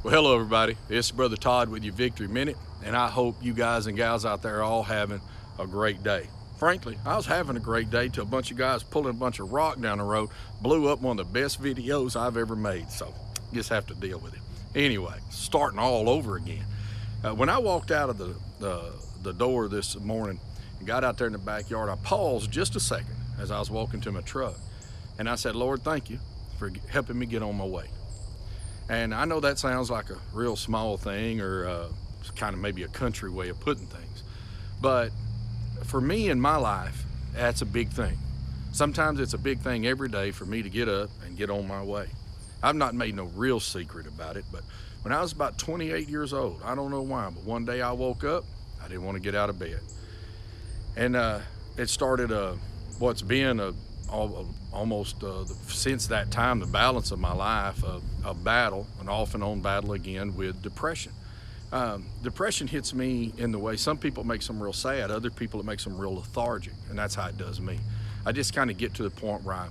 Well, hello everybody. It's Brother Todd with your Victory Minute, and I hope you guys and gals out there are all having a great day. Frankly, I was having a great day till a bunch of guys pulling a bunch of rock down the road blew up one of the best videos I've ever made, so just have to deal with it. Anyway, starting all over again. When I walked out of the door this morning and got out there in the backyard, I paused just a second as I was walking to my truck, and I said, Lord, thank you for helping me get on my way. And I know that sounds like a real small thing or kind of maybe a country way of putting things. But for me in my life, that's a big thing. Sometimes it's a big thing every day for me to get up and get on my way. I've not made no real secret about it, but when I was about 28 years old, I don't know why, but one day I woke up, I didn't want to get out of bed. And it started what's been almost since that time, the balance of my life, a battle, an off and on battle again with depression. Depression hits me in the way some people it makes them real sad, other people it makes them real lethargic, and that's how it does me. I just kind of get to the point where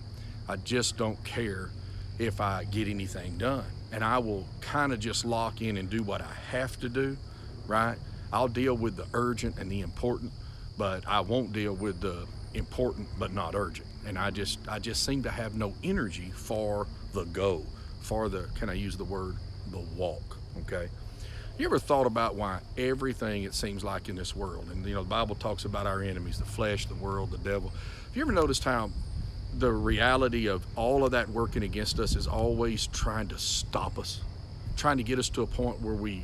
I just don't care if I get anything done, and I will kind of just lock in and do what I have to do, right? I'll deal with the urgent and the important, but I won't deal with the important but not urgent. And I just seem to have no energy for the go, for the, can I use the word, the walk, okay? You ever thought about why everything it seems like in this world, and you know, the Bible talks about our enemies, the flesh, the world, the devil. Have you ever noticed how the reality of all of that working against us is always trying to stop us, trying to get us to a point where we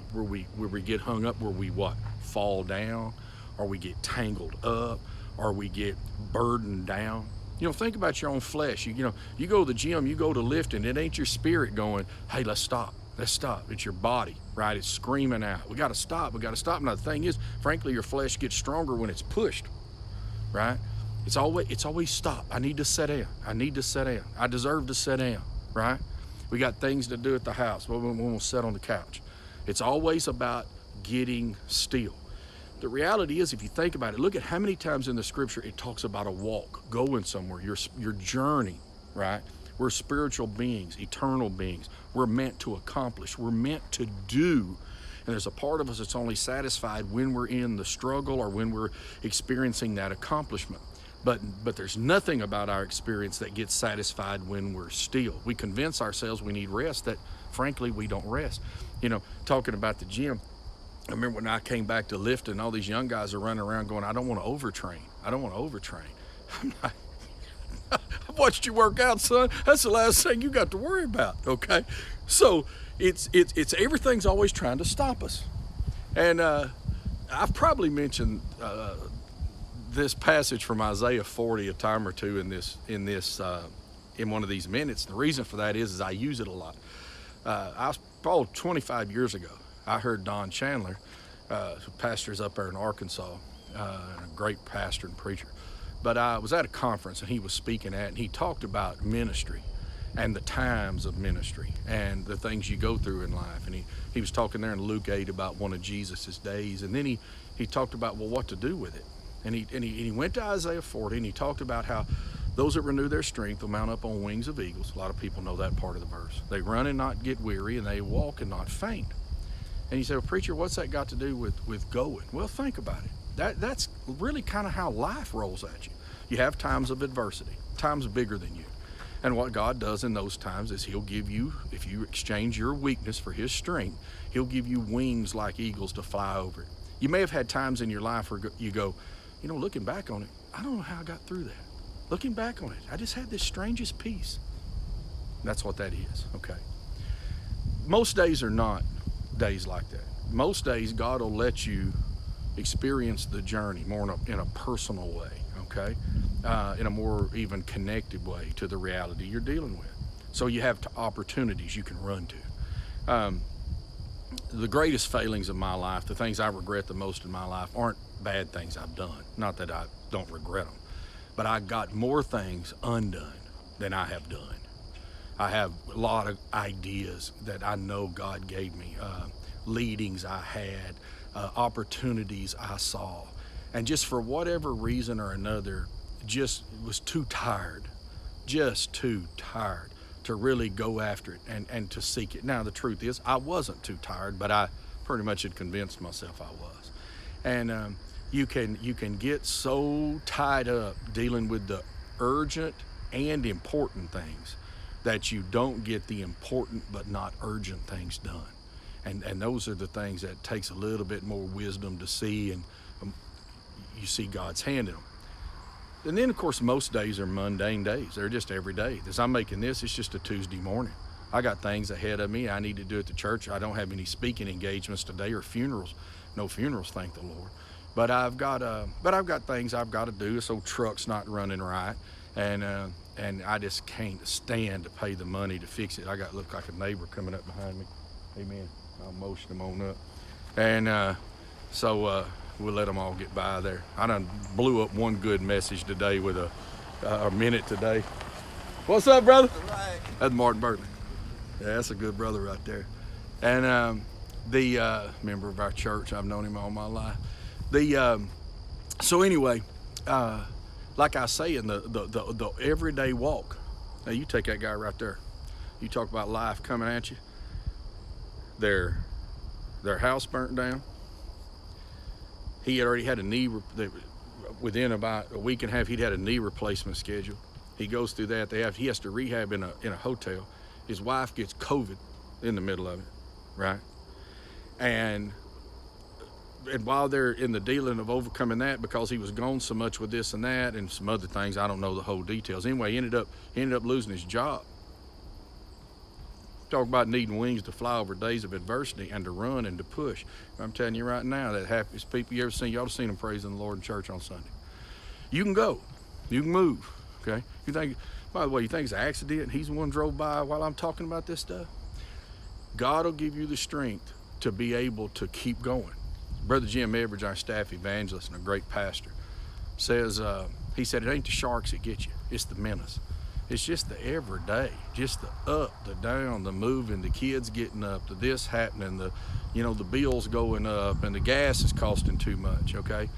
get hung up, where we what? Fall down, or we get tangled up, or we get burdened down. You know, think about your own flesh. You know, you go to the gym, you go to lifting, it ain't your spirit going, hey, let's stop. It's your body, right? It's screaming out, we gotta stop. Now the thing is, frankly, your flesh gets stronger when it's pushed, right? It's always stop. I need to sit down. I deserve to sit down, right? We got things to do at the house. We'll sit on the couch. It's always about getting still. The reality is, if you think about it, look at how many times in the scripture it talks about a walk, going somewhere, your journey, right? We're spiritual beings, eternal beings. We're meant to accomplish. We're meant to do. And there's a part of us that's only satisfied when we're in the struggle or when we're experiencing that accomplishment. But there's nothing about our experience that gets satisfied when we're still. We convince ourselves we need rest that, frankly, we don't rest. You know, talking about the gym, I remember when I came back to lifting, all these young guys are running around going, I don't want to overtrain. I'm like, I've watched you work out, son. That's the last thing you got to worry about, okay? So it's everything's always trying to stop us. And I've probably mentioned this passage from Isaiah 40 a time or two in one of these minutes. The reason for that is I use it a lot. I was probably 25 years ago. I heard Don Chandler, who pastors up there in Arkansas, a great pastor and preacher. But I was at a conference and he was speaking and he talked about ministry and the times of ministry and the things you go through in life. And he was talking there in Luke 8 about one of Jesus's days. And then he talked about, well, what to do with it. And he went to Isaiah 40 and he talked about how those that renew their strength will mount up on wings of eagles. A lot of people know that part of the verse. They run and not get weary, and they walk and not faint. And he said, well, preacher, what's that got to do with going? Well, think about it. That's really kind of how life rolls at you. You have times of adversity, times bigger than you. And what God does in those times is he'll give you, if you exchange your weakness for his strength, he'll give you wings like eagles to fly over it. You may have had times in your life where you go, you know, looking back on it, I don't know how I got through that. Looking back on it, I just had this strangest peace. That's what that is, okay? Most days are not days like that. Most days, God will let you experience the journey more in a personal way, okay? In a more even connected way to the reality you're dealing with. So you have opportunities you can run to. The greatest failings of my life, the things I regret the most in my life, aren't bad things I've done. Not that I don't regret them, but I got more things undone than I have done. I have a lot of ideas that I know God gave me, leadings I had, opportunities I saw, and just for whatever reason or another, just was too tired to really go after it and to seek it. Now, the truth is, I wasn't too tired, but I pretty much had convinced myself I was. And you can get so tied up dealing with the urgent and important things that you don't get the important but not urgent things done. And those are the things that takes a little bit more wisdom to see, and you see God's hand in them. And then, of course, most days are mundane days. They're just every day. As I'm making this, it's just a Tuesday morning. I got things ahead of me I need to do at the church. I don't have any speaking engagements today or funerals. No funerals, thank the Lord. But I've got things I've got to do. This old truck's not running right, and I just can't stand to pay the money to fix it. I got look like a neighbor coming up behind me. Amen. I'll motion them on up, and so we'll let them all get by there. I done blew up one good message today with a minute today. What's up, brother? All right. That's Martin Burley. Yeah, that's a good brother right there. And the member of our church, I've known him all my life. So anyway, like I say, in the everyday walk. Now you take that guy right there. You talk about life coming at you. Their house burnt down. He had already had a knee. Within about a week and a half, he'd had a knee replacement scheduled. He goes through that. He has to rehab in a hotel. His wife gets COVID in the middle of it, right? And while they're in the dealing of overcoming that, because he was gone so much with this and that and some other things, I don't know the whole details. Anyway, he ended up losing his job. Talk about needing wings to fly over days of adversity and to run and to push. I'm telling you right now, that happiest people you ever seen, y'all have seen them praising the Lord in church on Sunday. You can go, you can move, okay? You think, by the way, you think it's an accident? He's the one drove by while I'm talking about this stuff? God will give you the strength to be able to keep going. Brother Jim Everidge, our staff evangelist and a great pastor, says, he said, it ain't the sharks that get you, it's the menace. It's just the everyday, just the up, the down, the moving, the kids getting up, the this happening, the bills going up, and the gas is costing too much, okay?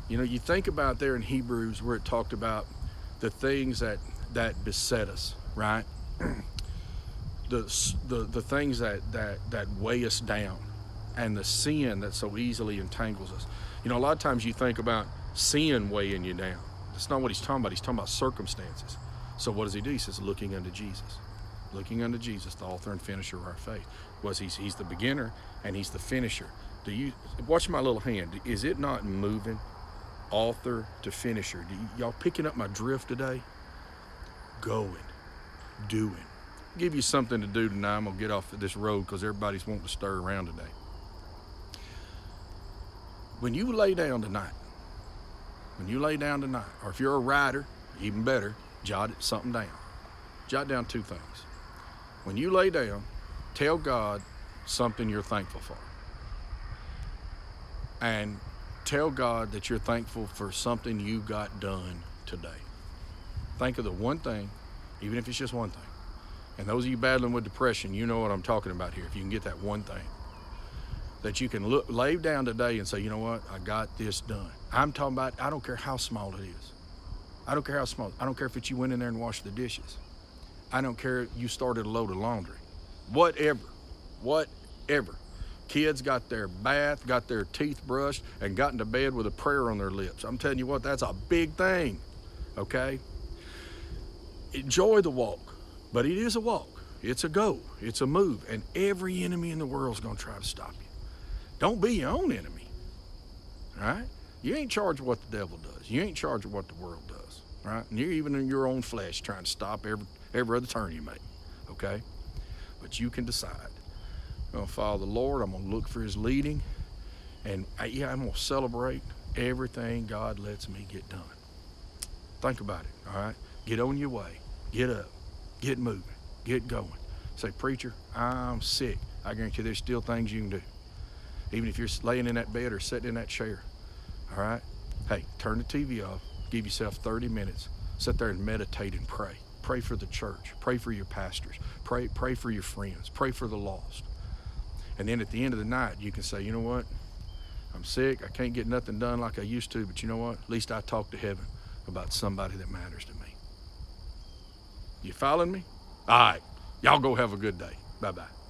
You think about there in Hebrews where it talked about the things that beset us, right? the things that weigh us down, and the sin that so easily entangles us. A lot of times you think about sin weighing you down. That's not what he's talking about. He's talking about circumstances. So what does he do? He says, looking unto Jesus. Looking unto Jesus, the author and finisher of our faith. He's the beginner and he's the finisher. Watch my little hand. Is it not moving? Author to finisher. Y'all picking up my drift today? Going, doing. Give you something to do tonight. I'm going to get off this road because everybody's wanting to stir around today. When you lay down tonight, or if you're a rider, even better, jot something down. Jot down two things. When you lay down, tell God something you're thankful for. And tell God that you're thankful for something you got done today. Think of the one thing, even if it's just one thing. And those of you battling with depression, you know what I'm talking about here. If you can get that one thing that you can lay down today and say, you know what, I got this done. I'm talking about, I don't care how small it is. I don't care how small. I don't care if it's you went in there and washed the dishes. I don't care if you started a load of laundry. Whatever. Kids got their bath, got their teeth brushed, and got into bed with a prayer on their lips. I'm telling you what, that's a big thing, okay? Enjoy the walk, but it is a walk. It's a go. It's a move, and every enemy in the world is going to try to stop you. Don't be your own enemy, all right? You ain't charged with what the devil does. You ain't charged with what the world does, right? And you're even in your own flesh trying to stop every other turn you make, okay? But you can decide. I'm going to follow the Lord. I'm going to look for his leading. And I'm going to celebrate everything God lets me get done. Think about it, all right? Get on your way. Get up. Get moving. Get going. Say, preacher, I'm sick. I guarantee you there's still things you can do. Even if you're laying in that bed or sitting in that chair. All right? Hey, turn the TV off. Give yourself 30 minutes. Sit there and meditate and pray. Pray for the church. Pray for your pastors. Pray for your friends. Pray for the lost. And then at the end of the night, you can say, you know what? I'm sick. I can't get nothing done like I used to, but you know what? At least I talked to heaven about somebody that matters to me. You following me? All right, y'all go have a good day. Bye-bye.